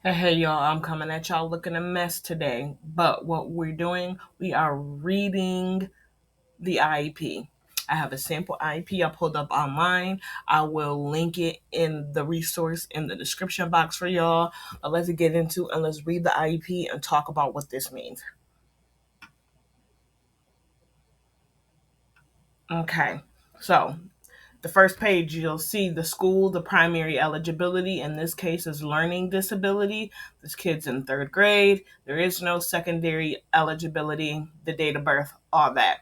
Hey, y'all, I'm coming at y'all looking a mess today. But what we're doing, we are reading the IEP. I have a sample IEP I pulled up online. I will link it in the resource in the description box for y'all. But let's get into and let's read the IEP and talk about what this means. Okay, so the first page, you'll see the school, the primary eligibility. In this case, is learning disability. This kid's in third grade. There is no secondary eligibility, the date of birth, all that.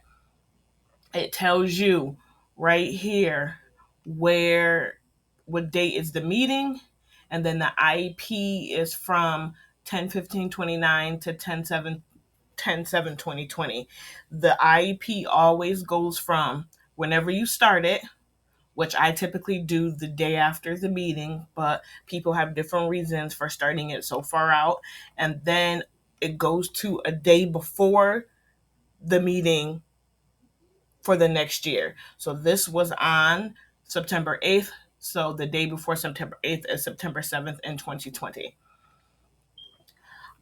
It tells you right here where, what date is the meeting, and then the IEP is from 10/15/29 to 10/7/2020. The IEP always goes from whenever you start it, which I typically do the day after the meeting, but people have different reasons for starting it so far out. And then it goes to a day before the meeting for the next year. So this was on September 8th. So the day before September 8th is September 7th in 2020.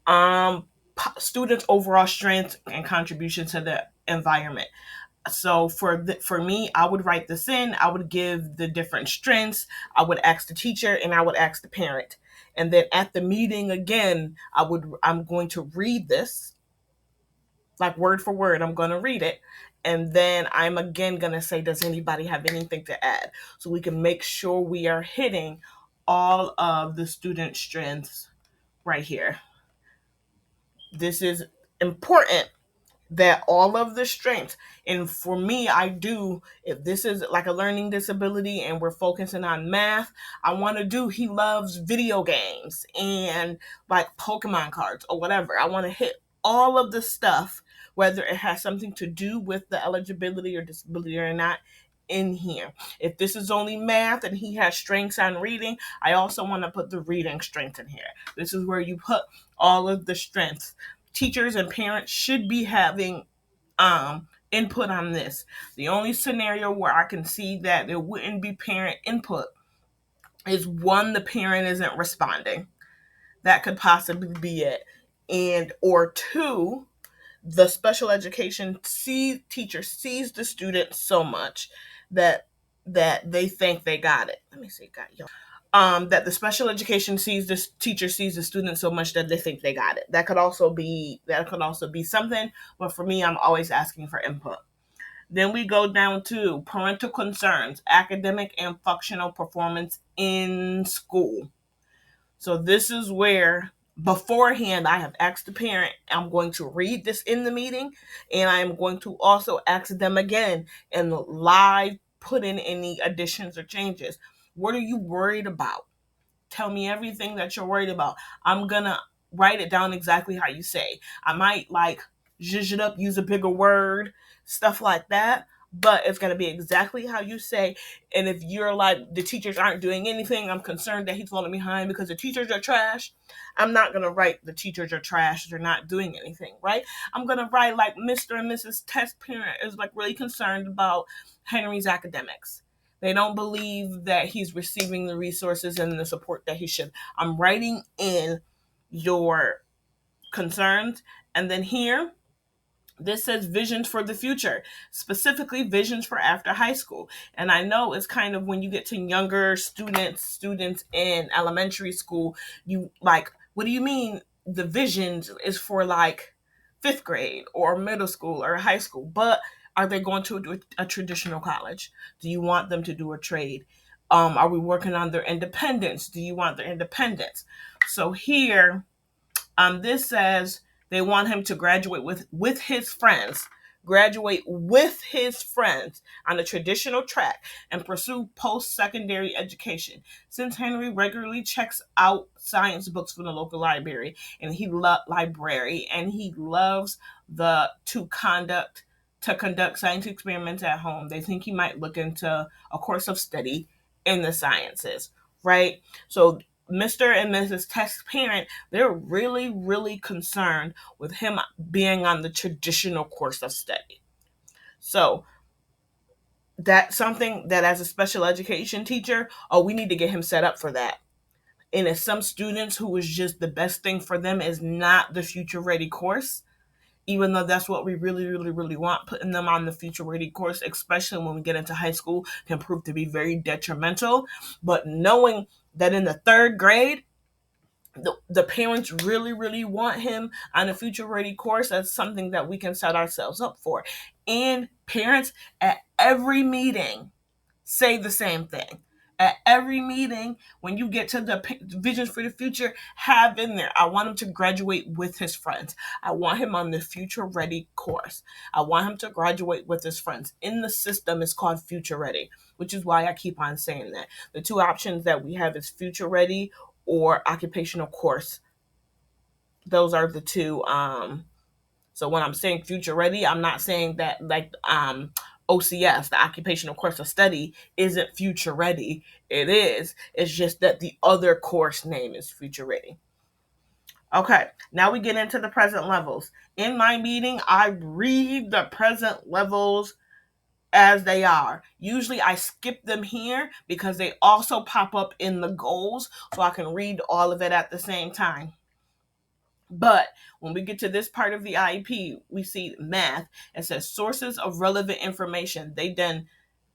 Um, Students' overall strength and contribution to the environment. So for me, I would write this in. I would give the different strengths. I would ask the teacher and I would ask the parent. And then at the meeting again, I'm going to read this like word for word. I'm going to read it. And then I'm again going to say, does anybody have anything to add? So we can make sure we are hitting all of the student strengths right here. This is important, that all of the strengths, and for me, I do, if this is like a learning disability and we're focusing on math, I want to do, he loves video games and like Pokemon cards or whatever. I want to hit all of the stuff, whether it has something to do with the eligibility or disability or not, in here. If this is only math and he has strengths on reading, I also want to put the reading strength in here. This is where you put all of the strengths. Teachers and parents should be having input on this. The only scenario where I can see that there wouldn't be parent input is one, the parent isn't responding. That could possibly be it. And or two, the special education teacher sees the student so much that they think they got it. Let me see, got you. That the special education sees this teacher sees the student so much that they think they got it. That could also be something, but for me, I'm always asking for input. Then we go down to parental concerns, academic and functional performance in school. So this is where beforehand I have asked the parent, I'm going to read this in the meeting, and I am going to also ask them again and live put in any additions or changes. What are you worried about? Tell me everything that you're worried about. I'm gonna write it down exactly how you say. I might like zhuzh it up, use a bigger word, stuff like that. But it's gonna be exactly how you say. And if you're like the teachers aren't doing anything, I'm concerned that he's falling behind because the teachers are trash. I'm not gonna write the teachers are trash. They're not doing anything, right? I'm gonna write like Mr. and Mrs. Test parent is like really concerned about Henry's academics. They don't believe that he's receiving the resources and the support that he should. I'm writing in your concerns. And then here, this says visions for the future, specifically visions for after high school. And I know it's kind of when you get to younger students in elementary school, you like, what do you mean the visions is for like fifth grade or middle school or high school? But are they going to a traditional college? Do you want them to do a trade? Are we working on their independence? Do you want their independence? So here, this says they want him to graduate with his friends, graduate with his friends on a traditional track and pursue post-secondary education. Since Henry regularly checks out science books from the local library, and he loves the to conduct science experiments at home, they think he might look into a course of study in the sciences, right? So Mr. and Mrs. Test's parent, they're really, really concerned with him being on the traditional course of study. So that's something that as a special education teacher, oh, we need to get him set up for that. And if some students who is just the best thing for them is not the future ready course, even though that's what we really, really, really want, putting them on the future ready course, especially when we get into high school, can prove to be very detrimental. But knowing that in the third grade, the parents really, really want him on a future ready course, that's something that we can set ourselves up for. And parents at every meeting say the same thing. At every meeting, when you get to the visions for the future, have in there, I want him to graduate with his friends. I want him on the future ready course. I want him to graduate with his friends. In the system, it's called future ready, which is why I keep on saying that. The two options that we have is future ready or occupational course. Those are the two. So when I'm saying future ready, I'm not saying that like OCS, the occupational course of study, isn't future ready. It is. It's just that the other course name is future ready. Okay, now we get into the present levels. In my meeting, I read the present levels as they are. Usually I skip them here because they also pop up in the goals, so I can read all of it at the same time. But when we get to this part of the IEP, we see math. It says sources of relevant information. They then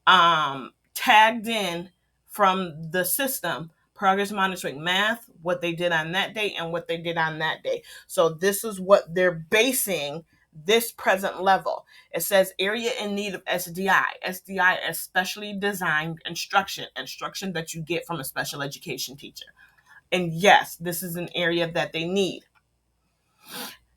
tagged in from the system progress monitoring math, what they did on that day and what they did on that day. So this is what they're basing this present level. It says area in need of SDI. SDI is specially designed instruction that you get from a special education teacher. And yes, this is an area that they need.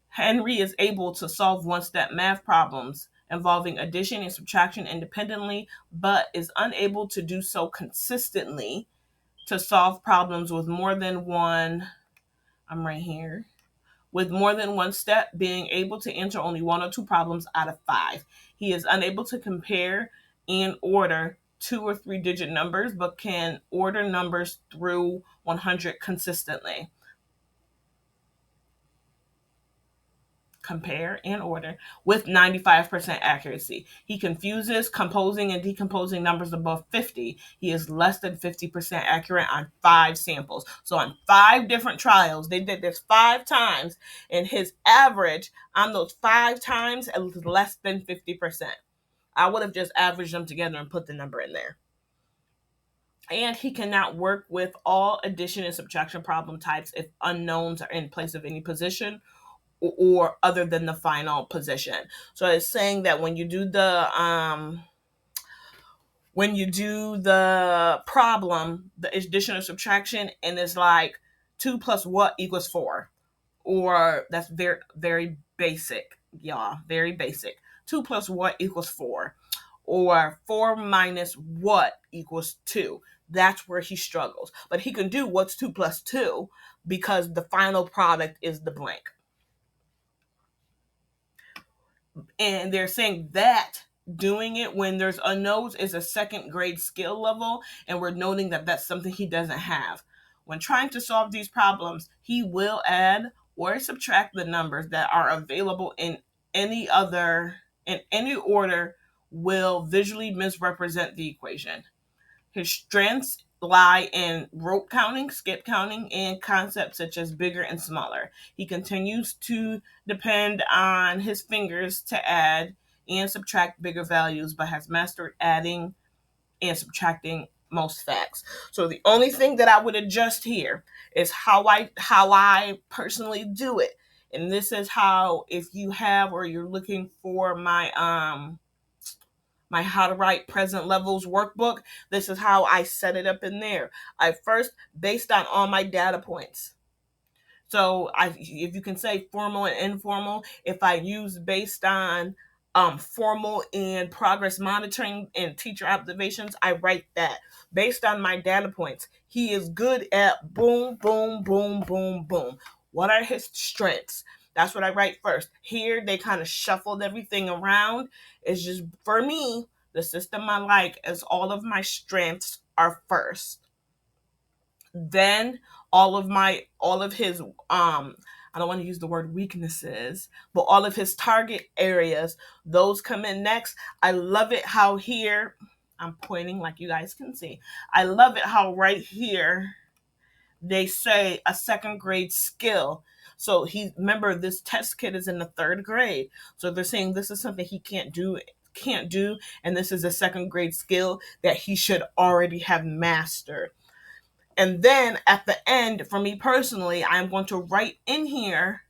Henry is able to solve one-step math problems involving addition and subtraction independently, but is unable to do so consistently to solve problems with more than one. I'm right here. With more than one step, being able to answer only one or two problems out of five. He is unable to compare and order two or three digit numbers, but can order numbers through 100 consistently. Compare and order with 95% accuracy. He confuses composing and decomposing numbers above 50. He is less than 50% accurate on 5 samples. So on 5 different trials, they did this 5 times, and his average on those 5 times is less than 50%. I would have just averaged them together and put the number in there. And he cannot work with all addition and subtraction problem types if unknowns are in place of any position or other than the final position. So it's saying that when you do the problem, the addition or subtraction, and it's like 2 plus what equals 4, or that's very, very basic, y'all, very basic. 2 plus what equals 4, or 4 minus what equals 2. That's where he struggles. But he can do what's 2 plus 2 because the final product is the blank. And they're saying that doing it when there's unknowns is a second grade skill level, and we're noting that that's something he doesn't have. When trying to solve these problems, he will add or subtract the numbers that are available in any order, will visually misrepresent the equation. His strengths lie in rope counting, skip counting, and concepts such as bigger and smaller. He continues to depend on his fingers to add and subtract bigger values, but has mastered adding and subtracting most facts. So the only thing that I would adjust here is how I personally do it. And this is how, if you have or you're looking for my how to write present levels workbook, this is how I set it up in there. I first, based on all my data points. So if you can say formal and informal, if I use based on formal and progress monitoring and teacher observations, I write that based on my data points. He is good at boom, boom, boom, boom, boom. What are his strengths? That's what I write first. Here, they kind of shuffled everything around. It's just, for me, the system I like is all of my strengths are first. Then all of his I don't want to use the word weaknesses, but all of his target areas, those come in next. I love it how here, I'm pointing like you guys can see. I love it how right here They say a second grade skill. So remember, this test kid is in the third grade. So they're saying this is something he can't do, and this is a second grade skill that he should already have mastered. And then at the end, for me personally, I'm going to write in here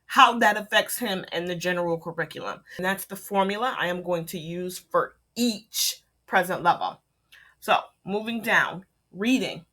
how that affects him in the general curriculum. And that's the formula I am going to use for each present level. So moving down, reading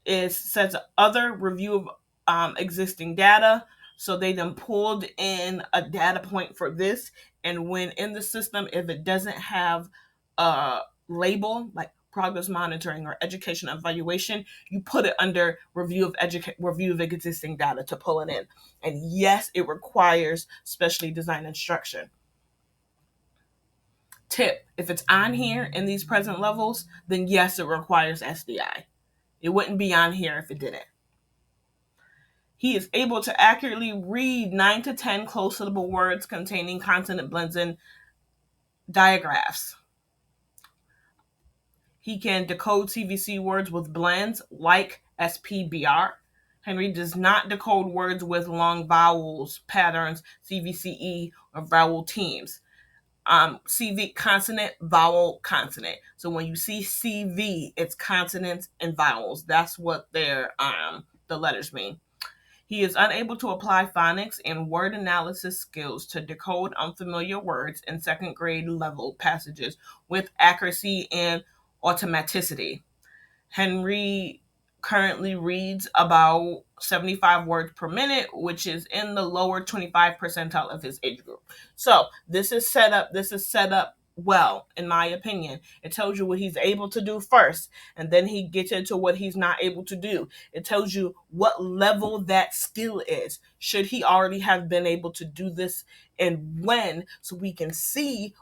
is says other review of existing data. So they then pulled in a data point for this. And when in the system, if it doesn't have a label like progress monitoring or education evaluation, you put it under review of existing data to pull it in. And yes, it requires specially designed instruction. Tip: if it's on here in these present levels, then yes, it requires SDI. It wouldn't be on here if it didn't. He is able to accurately read 9 to 10 close syllable words containing consonant blends and digraphs. He can decode CVC words with blends like SPBR. Henry does not decode words with long vowels patterns, CVCE, or vowel teams. CV, consonant, vowel, consonant. So when you see CV, it's consonants and vowels. That's what the letters mean. He is unable to apply phonics and word analysis skills to decode unfamiliar words in second grade level passages with accuracy and automaticity. Henry currently reads about 75 words per minute, which is in the lower 25 percentile of his age group. So this is set up well, in my opinion. It tells you what he's able to do first, and then he gets into what he's not able to do. It tells you what level that skill is. Should he already have been able to do this, and when, so we can see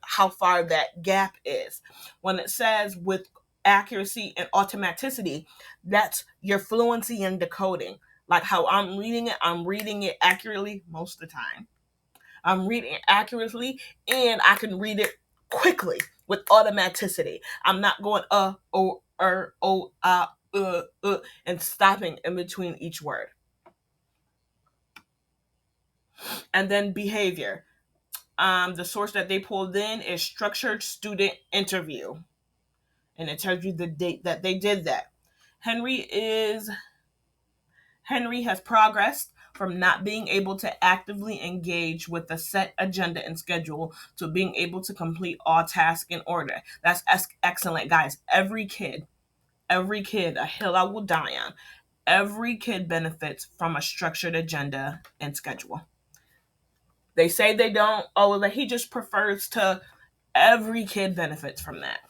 how far that gap is. When it says with accuracy and automaticity, that's your fluency in decoding. Like how I'm reading it accurately most of the time. I'm reading it accurately, and I can read it quickly with automaticity. I'm not going and stopping in between each word. And then behavior. The source that they pulled in is structured student interview, and it tells you the date that they did that. Henry has progressed from not being able to actively engage with a set agenda and schedule to being able to complete all tasks in order. That's excellent, guys. A hill I will die on. Every kid benefits from a structured agenda and schedule. They say they don't. Oh, that he just prefers to. Every kid benefits from that.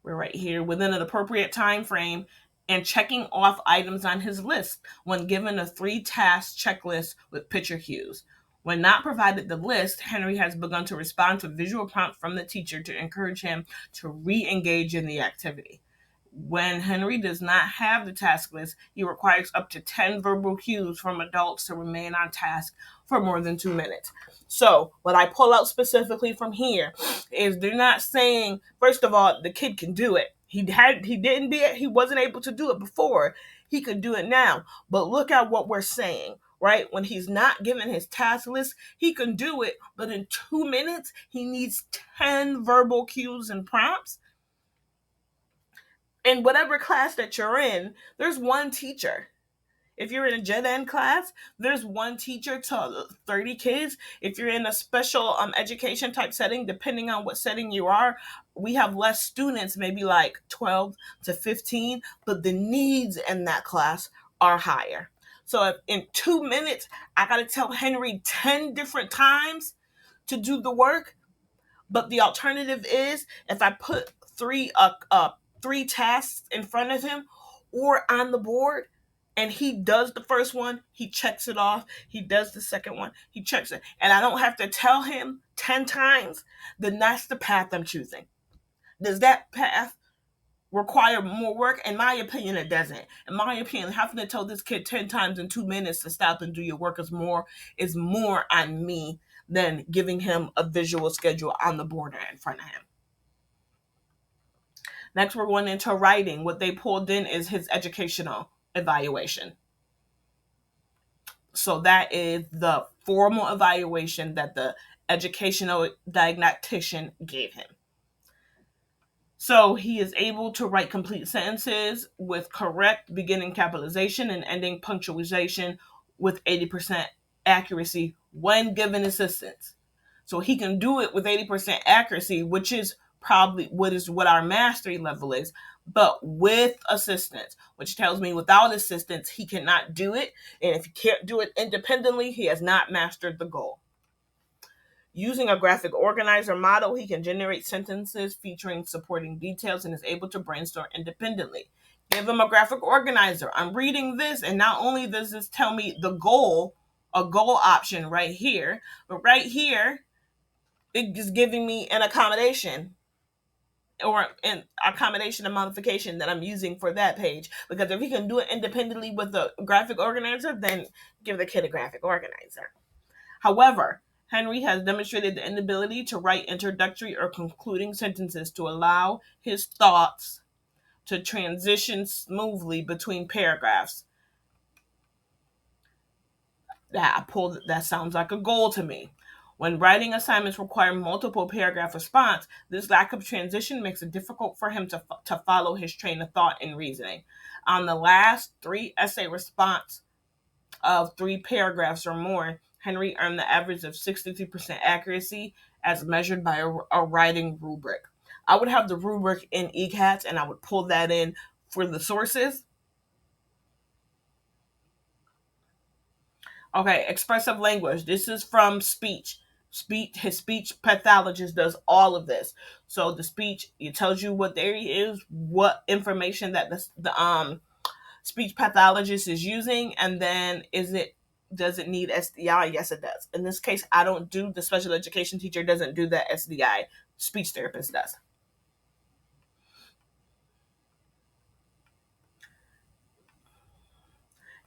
We're right here within an appropriate time frame and checking off items on his list when given a 3-task checklist with picture cues. When not provided the list, Henry has begun to respond to visual prompts from the teacher to encourage him to re-engage in the activity. When Henry does not have the task list, he requires up to 10 verbal cues from adults to remain on task for more than 2 minutes. So, what I pull out specifically from here is they're not saying, first of all, the kid can do it. He wasn't able to do it before. He could do it now. But look at what we're saying, right? When he's not given his task list, he can do it, but in 2 minutes, he needs 10 verbal cues and prompts. In whatever class that you're in, there's one teacher. If you're in a gen ed class, there's one teacher to 30 kids. If you're in a special education type setting, depending on what setting you are, we have less students, maybe like 12 to 15, but the needs in that class are higher. So if in 2 minutes, I got to tell Henry 10 different times to do the work, but the alternative is if I put three tasks in front of him or on the board, and he does the first one, he checks it off. He does the second one, he checks it. And I don't have to tell him 10 times, then that's the path I'm choosing. Does that path require more work? In my opinion, it doesn't. In my opinion, having to tell this kid 10 times in 2 minutes to stop and do your work is more on me than giving him a visual schedule on the board in front of him. Next, we're going into writing. What they pulled in is his educational evaluation. So that is the formal evaluation that the educational diagnostician gave him. So he is able to write complete sentences with correct beginning capitalization and ending punctuation with 80% accuracy when given assistance. So he can do it with 80% accuracy, which is probably what our mastery level is, but with assistance, which tells me without assistance, he cannot do it. And if he can't do it independently, he has not mastered the goal. Using a graphic organizer model, he can generate sentences featuring supporting details and is able to brainstorm independently. Give him a graphic organizer. I'm reading this, and not only does this tell me the goal, a goal option right here, but right here, it is giving me an accommodation or an accommodation and modification that I'm using for that page. Because if he can do it independently with the graphic organizer, then give the kid a graphic organizer. However, Henry has demonstrated the inability to write introductory or concluding sentences to allow his thoughts to transition smoothly between paragraphs. That sounds like a goal to me. When writing assignments require multiple paragraph response, this lack of transition makes it difficult for him to follow his train of thought and reasoning. On the last 3 essay response of 3 paragraphs or more, Henry earned the average of 63% accuracy as measured by a writing rubric. I would have the rubric in ECATS and I would pull that in for the sources. Okay, expressive language. This is from speech. His speech pathologist does all of this. So the speech, it tells you what there is, what information that the speech pathologist is using, and then does it need SDI? Yes, it does. In this case, I don't do, the special education teacher doesn't do that SDI. Speech therapist does.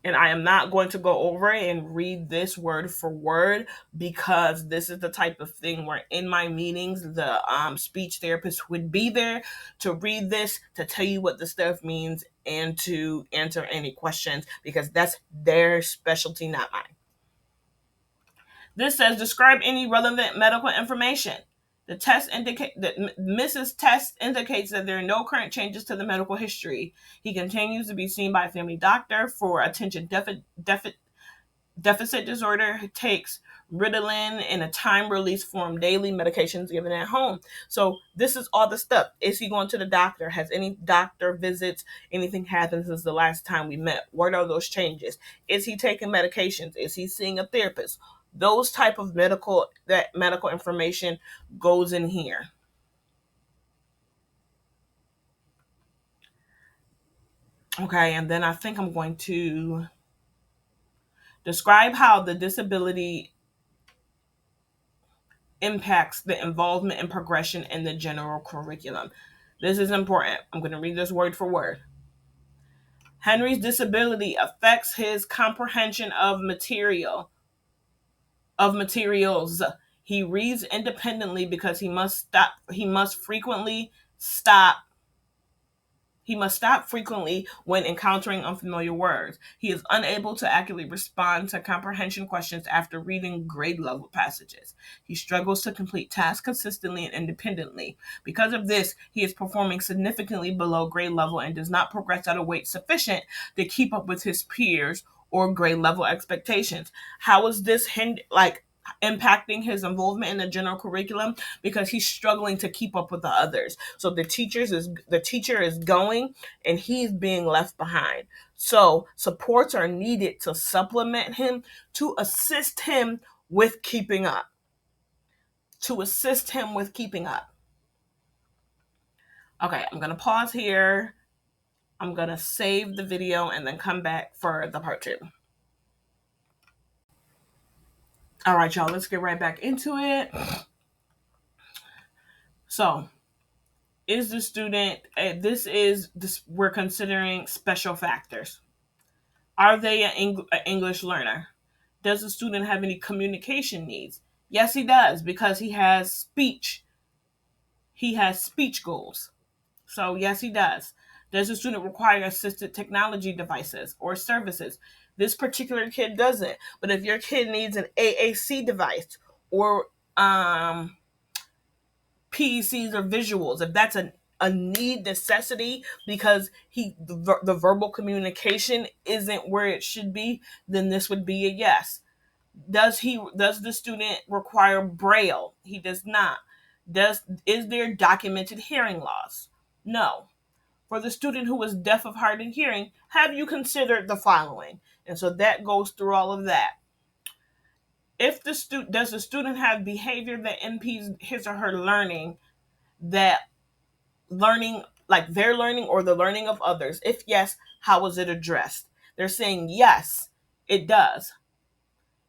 And I am not going to go over it and read this word for word because this is the type of thing where in my meetings, the speech therapist would be there to read this, to tell you what the stuff means, and to answer any questions because that's their specialty, not mine. This says describe any relevant medical information. The test indicate that Mrs. Test indicates that there are no current changes to the medical history. He continues to be seen by a family doctor for attention deficit disorder. He takes Ritalin in a time release form daily, medications given at home. So this is all the stuff. Is he going to the doctor? Has any doctor visits? Anything happened since the last time we met? What are those changes? Is he taking medications? Is he seeing a therapist? Those type of medical information goes in here. Okay, and then I think I'm going to describe how the disability impacts the involvement and progression in the general curriculum. This is important. I'm going to read this word for word. Henry's disability affects his comprehension of materials. He reads independently because he must stop frequently when encountering unfamiliar words. He is unable to accurately respond to comprehension questions after reading grade level passages. He struggles to complete tasks consistently and independently. Because of this, he is performing significantly below grade level and does not progress at a rate sufficient to keep up with his peers or grade level expectations. How is this impacting his involvement in the general curriculum? Because he's struggling to keep up with the others. So the teacher is going and he's being left behind. So supports are needed to supplement him, to assist him with keeping up. To assist him with keeping up. Okay, I'm going to pause here. I'm going to save the video and then come back for the part 2. All right, y'all, let's get right back into it. So, is the student, we're considering special factors. Are they an English learner? Does the student have any communication needs? Yes, he does, because he has speech goals. So, yes, he does. Does the student require assisted technology devices or services? This particular kid doesn't. But if your kid needs an AAC device or PECs or visuals, if that's a need necessity because the verbal communication isn't where it should be, then this would be a yes. Does the student require braille? He does not. Does Is there documented hearing loss? No. For the student who is deaf of heart and hearing, have you considered the following? And so that goes through all of that. If the student Does the student have behavior that impedes his or her learning, that learning like their learning or the learning of others? If yes, how was it addressed? They're saying yes, it does.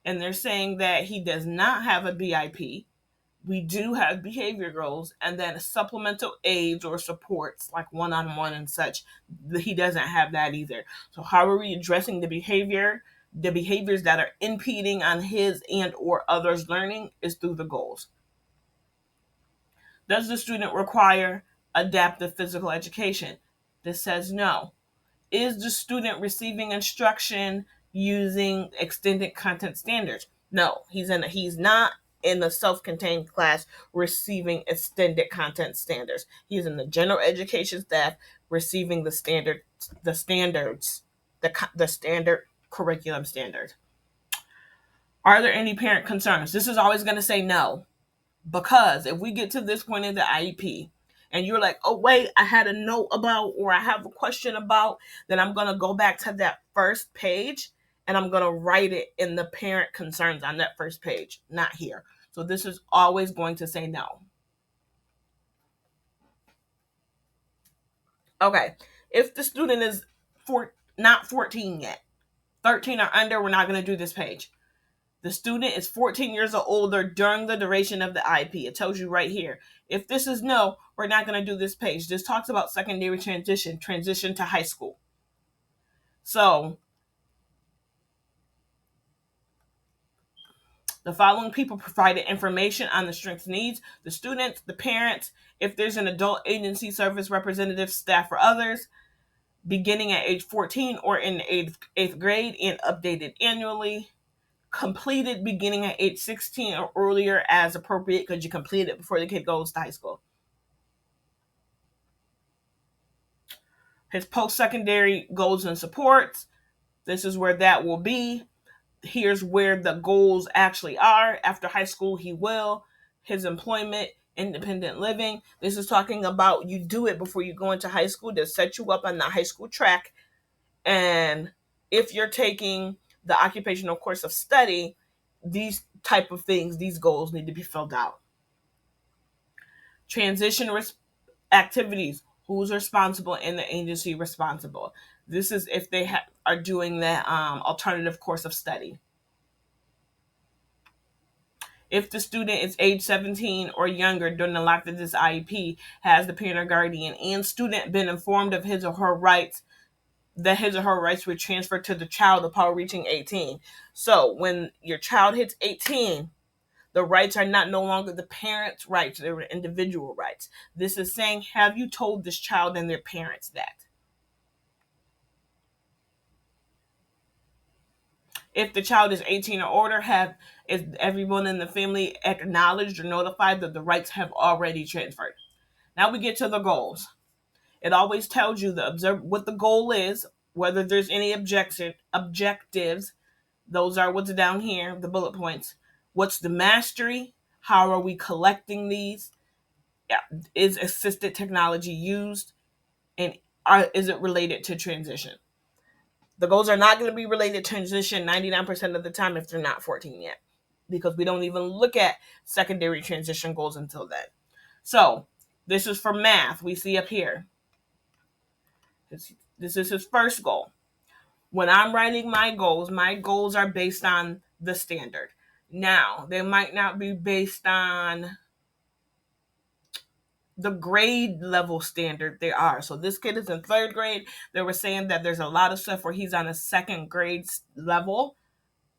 And they're saying that he does not have a BIP. We do have behavior goals and then supplemental aids or supports like one-on-one and such. He doesn't have that either. So how are we addressing the behaviors that are impeding on his and or others learning is through the goals. Does the student require adaptive physical education? This says no. Is the student receiving instruction using extended content standards? No, he's not in the self-contained class receiving extended content standards. He's in the general education staff receiving the standards, the standard curriculum standard. Are there any parent concerns? This is always going to say no. Because if we get to this point in the IEP and you're like, oh, wait, I had a note about or I have a question about, then I'm going to go back to that first page and I'm going to write it in the parent concerns on that first page, not here. So this is always going to say no. Okay. If the student is not 14 yet, 13 or under, we're not going to do this page. The student is 14 years or older during the duration of the IEP. It tells you right here. If this is no, we're not going to do this page. This talks about secondary transition to high school. So the following people provided information on the strengths needs: the students, the parents, if there's an adult agency service representative, staff, or others, beginning at age 14 or in the eighth grade and updated annually. Completed beginning at age 16 or earlier as appropriate because you complete it before the kid goes to high school. His post-secondary goals and supports. This is where that will be. Here's where the goals actually are. After high school, he will. His employment, independent living. This is talking about you do it before you go into high school to set you up on the high school track. And if you're taking the occupational course of study, these type of things, these goals need to be filled out. Transition activities. Who's responsible and the agency responsible? This is if they are doing that alternative course of study. If the student is age 17 or younger during the life of this IEP, has the parent or guardian and student been informed of his or her rights, that his or her rights were transferred to the child upon reaching 18. So when your child hits 18, the rights are not no longer the parents' rights, they were individual rights. This is saying, have you told this child and their parents that? If the child is 18 or older, is everyone in the family acknowledged or notified that the rights have already transferred? Now we get to the goals. It always tells you what the goal is, whether there's any objectives. Those are what's down here, the bullet points. What's the mastery? How are we collecting these? Is assisted technology used? And is it related to transition? The goals are not going to be related to transition 99% of the time if they're not 14 yet, because we don't even look at secondary transition goals until then. So this is for math. We see up here. This is his first goal. When I'm writing my goals are based on the standard. Now, they might not be based on the grade level standard they are. So this kid is in third grade. They were saying that there's a lot of stuff where he's on a second grade level,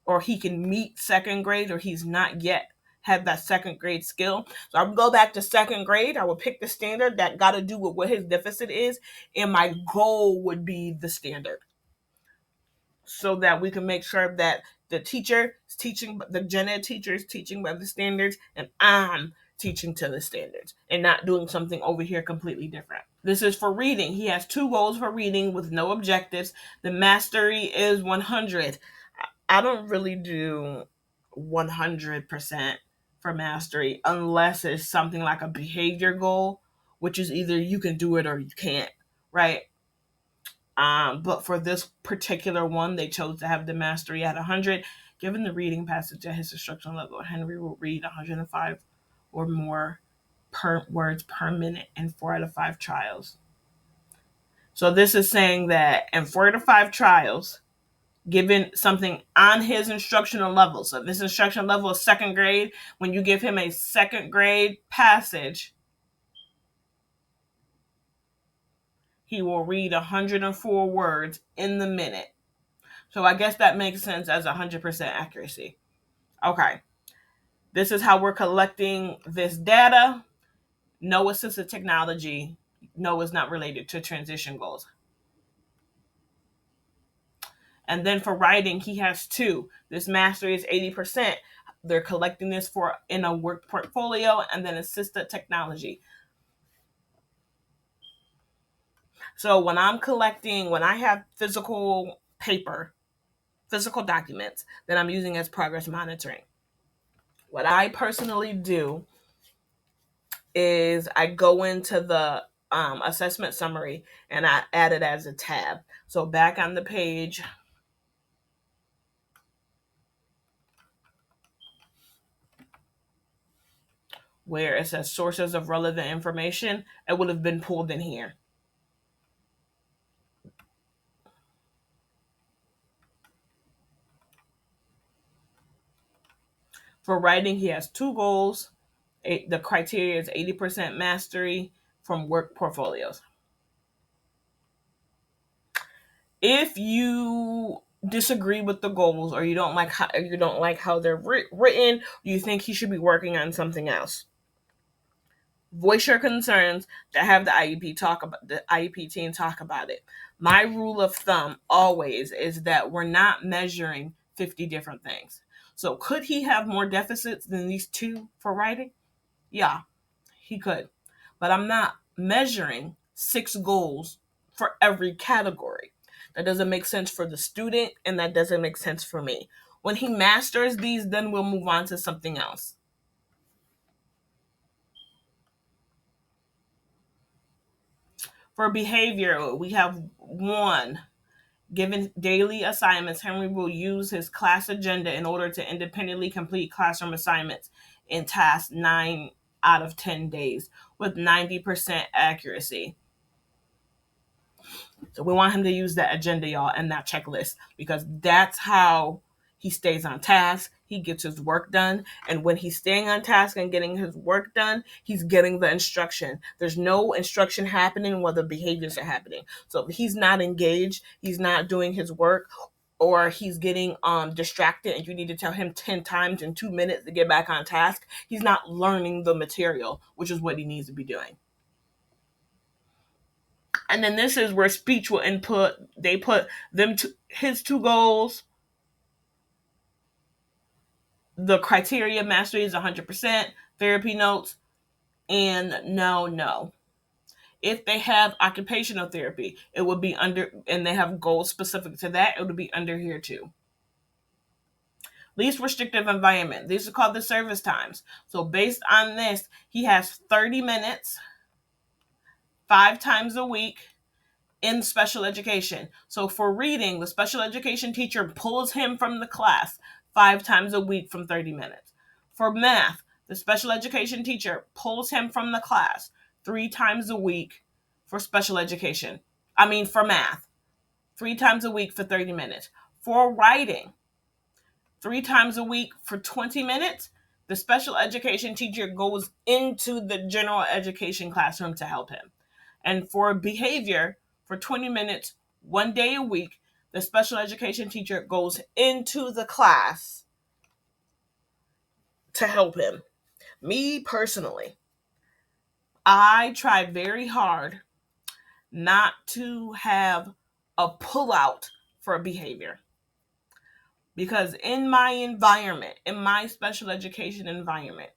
or he can meet second grade, or he's not yet have that second grade skill. So I would go back to second grade. I would pick the standard that got to do with what his deficit is, and my goal would be the standard, so that we can make sure that the teacher is teaching, the gen ed teacher is teaching by the standards, and I'm teaching to the standards and not doing something over here completely different. This is for reading. He has 2 goals for reading with no objectives. The mastery is 100. I don't really do 100% for mastery unless it's something like a behavior goal, which is either you can do it or you can't, right? But for this particular one, they chose to have the mastery at 100. Given the reading passage at his instructional level, Henry will read 105 or more per words per minute in 4 out of 5 trials. So this is saying that in 4 out of 5 trials, given something on his instructional level, so this instructional level is second grade, when you give him a second grade passage, he will read 104 words in the minute. So I guess that makes sense as 100% accuracy. Okay. This is how we're collecting this data. No assistive technology. No is not related to transition goals. And then for writing, he has 2. This mastery is 80%. They're collecting this for in a work portfolio, and then assistive technology. So when I have physical paper, physical documents that I'm using as progress monitoring, what I personally do is I go into the assessment summary and I add it as a tab. So back on the page where it says sources of relevant information, it would have been pulled in here. For writing, he has 2 goals. The criteria is 80% mastery from work portfolios. If you disagree with the goals, or you don't like how they're written, you think he should be working on something else, voice your concerns to have the IEP team talk about it. My rule of thumb always is that we're not measuring 50 different things. So could he have more deficits than these 2 for writing? Yeah, he could. But I'm not measuring 6 goals for every category. That doesn't make sense for the student, and that doesn't make sense for me. When he masters these, then we'll move on to something else. For behavior, we have 1. Given daily assignments, Henry will use his class agenda in order to independently complete classroom assignments in tasks 9 out of 10 days with 90% accuracy. So we want him to use that agenda, y'all, and that checklist, because that's how he stays on task. He gets his work done. And when he's staying on task and getting his work done, he's getting the instruction. There's no instruction happening while the behaviors are happening. So if he's not engaged, he's not doing his work, or he's getting distracted and you need to tell him 10 times in 2 minutes to get back on task, he's not learning the material, which is what he needs to be doing. And then this is where speech will input. They put his 2 goals. The criteria mastery is 100%. Therapy notes, and no. If they have occupational therapy, it would be under, and they have goals specific to that, it would be under here too. Least restrictive environment. These are called the service times. So based on this, he has 30 minutes, 5 times a week, in special education. So for reading, the special education teacher pulls him from the class 5 times a week from 30 minutes. For math, the special education teacher pulls him from the class 3 times a week for special education. For math, 3 times a week for 30 minutes. For writing, 3 times a week for 20 minutes. The special education teacher goes into the general education classroom to help him. And for behavior, for 20 minutes, 1 day a week, the special education teacher goes into the class to help him. Me personally, I try very hard not to have a pullout for a behavior. Because in my environment, in my special education environment,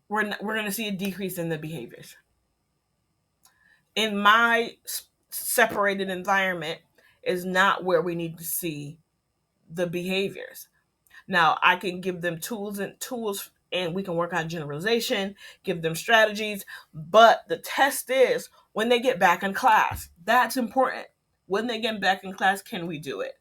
we're going to see a decrease in the behaviors. In my separated environment is not where we need to see the behaviors. Now, I can give them tools and we can work on generalization, give them strategies, but the test is when they get back in class. That's important. When they get back in class, can we do it?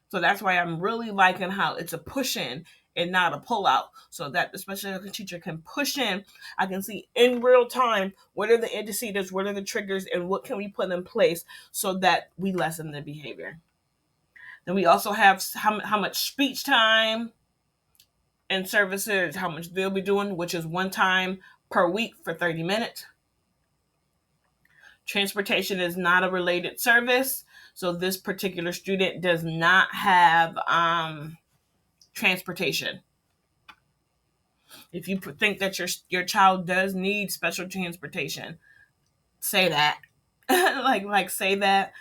So that's why I'm really liking how it's a push in and not a pull out, so that the special education teacher can push in. I can see in real time what are the antecedents, what are the triggers, and what can we put in place so that we lessen the behavior. Then we also have how much speech time and services, how much they'll be doing, which is one time per week for 30 minutes. Transportation is not a related service, so this particular student does not have transportation. If you think that your child does need special transportation, say that. like say that.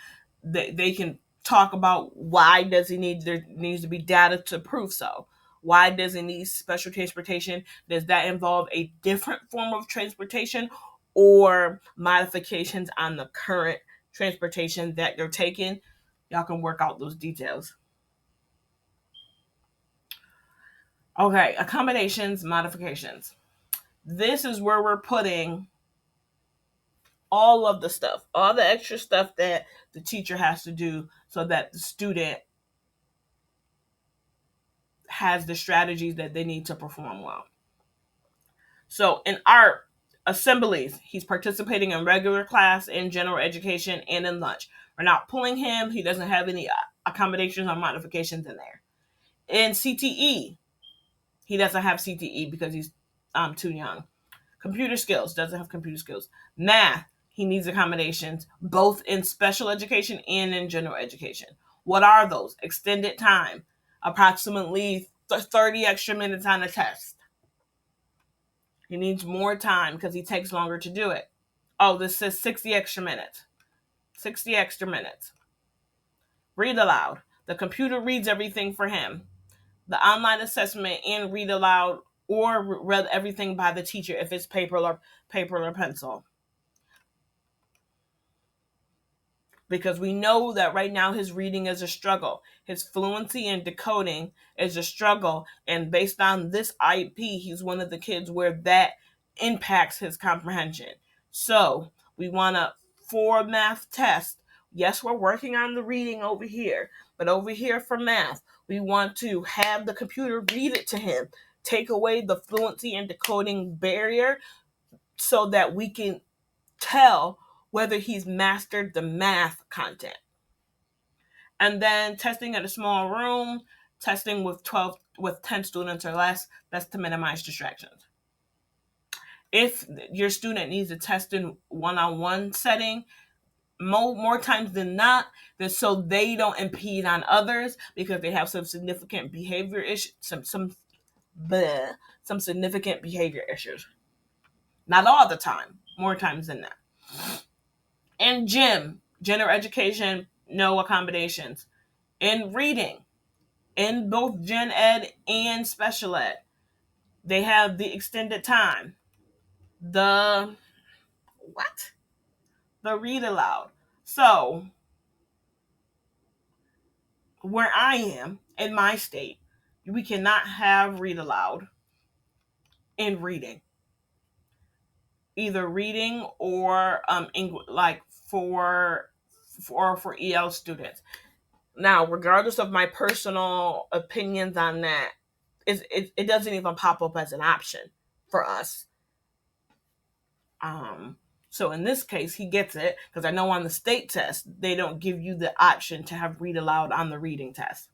They can talk about why does he need, there needs to be data to prove so. Why does he need special transportation? Does that involve a different form of transportation or modifications on the current transportation that you're taking? Y'all can work out those details. Okay, accommodations, modifications. This is where we're putting all of the stuff, all the extra stuff that the teacher has to do so that the student has the strategies that they need to perform well. So in art assemblies, he's participating in regular class, in general education, and in lunch. We're not pulling him. He doesn't have any accommodations or modifications in there. In CTE, he doesn't have CTE because he's too young. Computer skills, doesn't have computer skills. Math, he needs accommodations, both in special education and in general education. What are those? Extended time, approximately 30 extra minutes on a test. He needs more time because he takes longer to do it. Oh, this says 60 extra minutes. 60 extra minutes. Read aloud. The computer reads everything for him. The online assessment and read aloud or read everything by the teacher if it's paper or pencil. Because we know that right now his reading is a struggle. His fluency and decoding is a struggle. And based on this IEP, he's one of the kids where that impacts his comprehension. So we want to, for math test, yes, we're working on the reading over here, but over here for math, we want to have the computer read it to him, take away the fluency and decoding barrier so that we can tell whether he's mastered the math content. And then testing in a small room, testing with 10 students or less, that's to minimize distractions. If your student needs a test in one-on-one setting, more times than not, then so they don't impede on others because they have some significant behavior issues, some significant behavior issues. Not all the time, more times than not. In gym, general education, no accommodations. In reading, in both gen ed and special ed, they have the extended time. The what? The read aloud. So, where I am in my state, we cannot have read aloud in reading. Either reading or like for EL students. Now, regardless of my personal opinions on that, it doesn't even pop up as an option for us. So in this case, he gets it because I know on the state test, they don't give you the option to have read aloud on the reading test.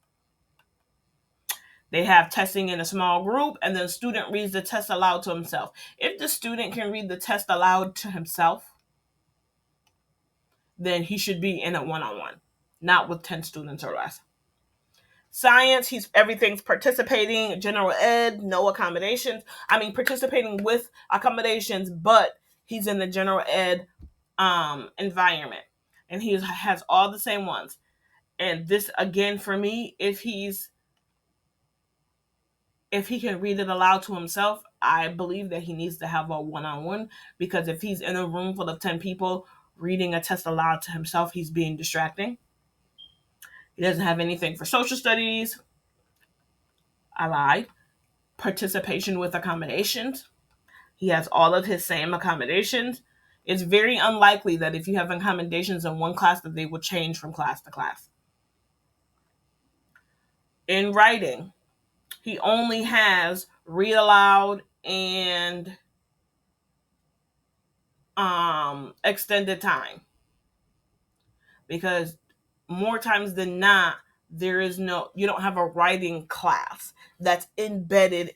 They have testing in a small group and the student reads the test aloud to himself. If the student can read the test aloud to himself, then he should be in a one-on-one, not with 10 students or less. Science, he's everything's participating. General ed, no accommodations. I mean, participating with accommodations, but he's in the general ed environment, and he has all the same ones. And this again for me, if he can read it aloud to himself, I believe that he needs to have a one-on-one, because if he's in a room full of 10 people reading a test aloud to himself, he's being distracting. He doesn't have anything for social studies. I lied. Participation with accommodations. He has all of his same accommodations. It's very unlikely that if you have accommodations in one class that they will change from class to class. In writing, he only has read aloud and extended time, because more times than not, you don't have a writing class that's embedded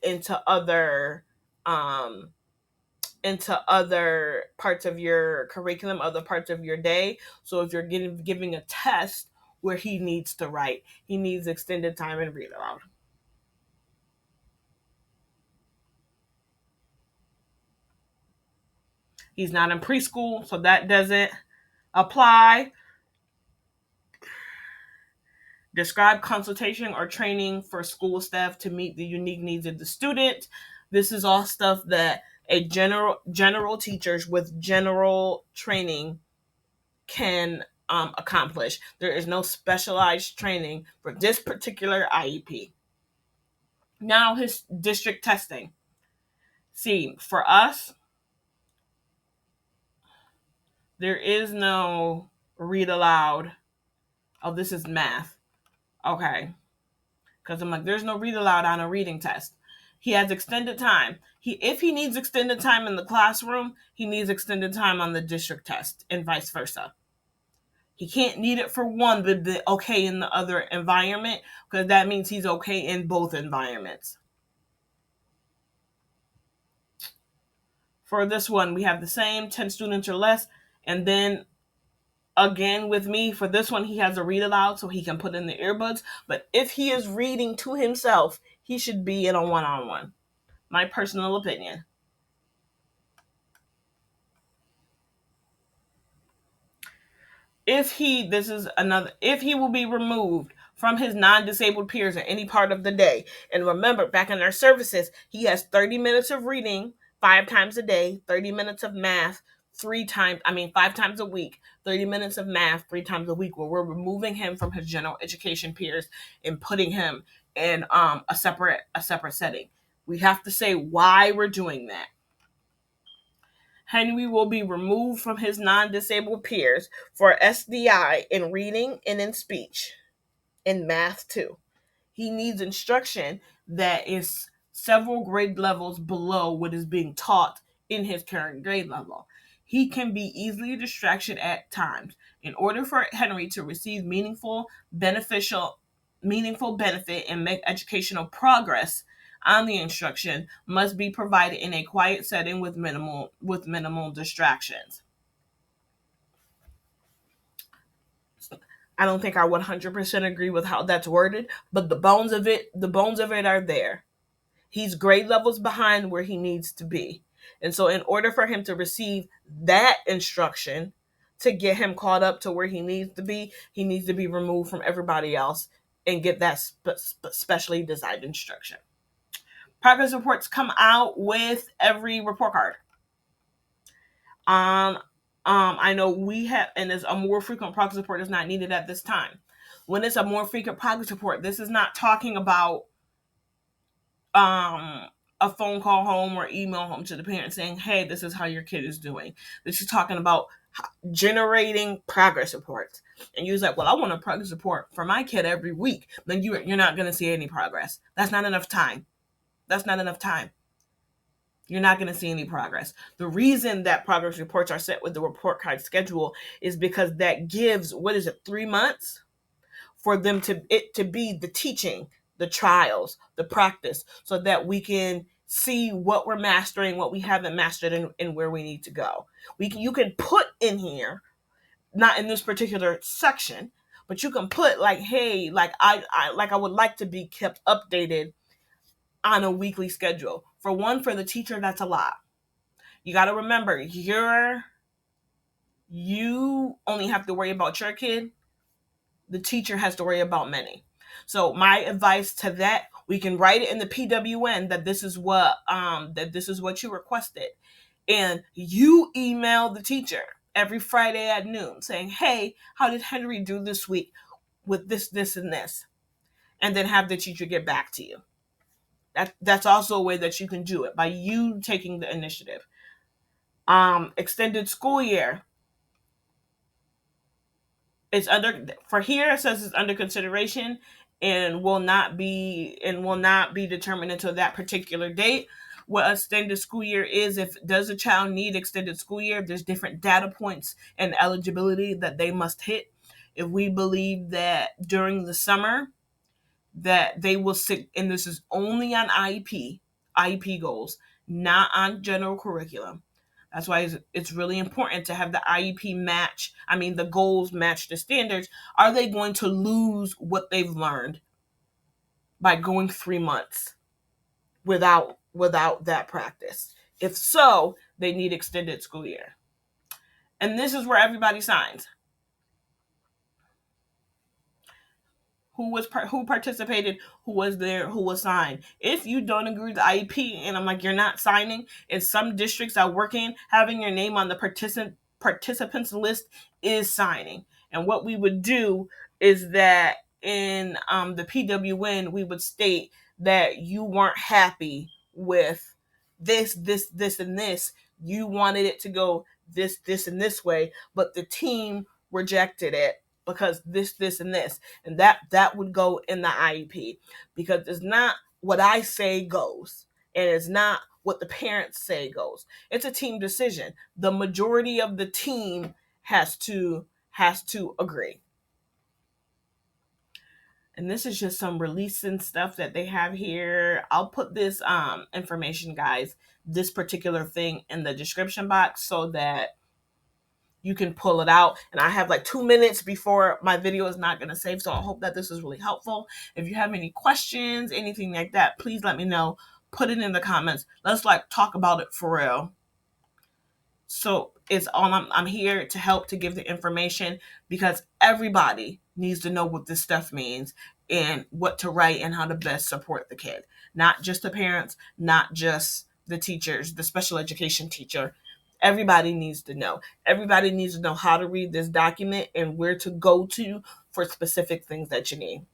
um into other parts of your curriculum, other parts of your day. So if you're giving a test where he needs to write, he needs extended time and read aloud. He's not in preschool, so that doesn't apply. Describe consultation or training for school staff to meet the unique needs of the student. This is all stuff that a general teachers with general training can accomplish. There is no specialized training for this particular IEP. Now his district testing. See, for us, there is no read aloud. Oh, this is math. Okay. Because I'm like, there's no read aloud on a reading test. He has extended time. If he needs extended time in the classroom, he needs extended time on the district test, and vice versa. He can't need it for one, but be okay in the other environment, because that means he's okay in both environments. For this one, we have the same 10 students or less, and then again with me, for this one, he has a read aloud so he can put in the earbuds. But if he is reading to himself, he should be in a one-on-one. My personal opinion. If he will be removed from his non-disabled peers at any part of the day. And remember, back in our services, he has 30 minutes of reading 5 times a day, 30 minutes of math 5 times a week, 30 minutes of math 3 times a week, where we're removing him from his general education peers and putting him in a separate setting. We have to say why we're doing that. Henry will be removed from his non-disabled peers for SDI in reading and in speech, in math too. He needs instruction that is several grade levels below what is being taught in his current grade level. He can be easily distracted at times. In order for Henry to receive meaningful benefit and make educational progress on the instruction must be provided in a quiet setting with minimal distractions. I don't think I 100% agree with how that's worded, but the bones of it are there. He's grade levels behind where he needs to be. And so in order for him to receive that instruction to get him caught up to where he needs to be removed from everybody else and get that specially designed instruction. Progress reports come out with every report card. Um, I know we have, and it's a more frequent progress report is not needed at this time. When it's a more frequent progress report, this is not talking about um a phone call home or email home to the parent saying, "Hey, this is how your kid is doing." This is talking about generating progress reports. And you're like, "Well, I want a progress report for my kid every week." Then you're not going to see any progress. That's not enough time. That's not enough time. You're not going to see any progress. The reason that progress reports are set with the report card schedule is because that gives, what is it, 3 months for them to be the teaching, the trials, the practice, so that we can see what we're mastering, what we haven't mastered, and where we need to go. You can put in here, not in this particular section, But you can put like, hey, like I would like to be kept updated on a weekly schedule. For one, for the teacher, that's a lot. You got to remember, you only have to worry about your kid. The teacher has to worry about many. So my advice to that, we can write it in the PWN that this is what you requested, and you email the teacher every Friday at noon saying, "Hey, how did Henry do this week with this, and this?" And then have the teacher get back to you. That's also a way that you can do it, by you taking the initiative. Extended school year. It's under, for here it says it's under consideration and will not be determined until that particular date. What extended school year is, if does a child need extended school year, there's different data points and eligibility that they must hit. If we believe that during the summer that they will sit, and this is only on IEP goals, not on general curriculum. That's why it's really important to have the IEP match. I mean, the goals match the standards. Are they going to lose what they've learned by going 3 months without that practice? If so, they need extended school year. And this is where everybody signs. Who participated, who was there, who was signed. If you don't agree with the IEP, and I'm like, you're not signing, and some districts I work in, having your name on the participants list is signing. And what we would do is that in the PWN, we would state that you weren't happy with this, and this. You wanted it to go this, and this way, but the team rejected it because this, and this, and that would go in the IEP, because it's not what I say goes, and it's not what the parents say goes. It's a team decision. The majority of the team has to agree. And this is just some releasing stuff that they have here. I'll put this information, guys, this particular thing in the description box so that you can pull it out. And I have like 2 minutes before my video is not going to save. So I hope that this is really helpful. If you have any questions, anything like that, please let me know. Put it in the comments. Let's like talk about it for real. So it's all I'm here to help, to give the information, because everybody needs to know what this stuff means and what to write and how to best support the kid. Not just the parents, not just the teachers, the special education teacher. Everybody needs to know. Everybody needs to know how to read this document and where to go to for specific things that you need.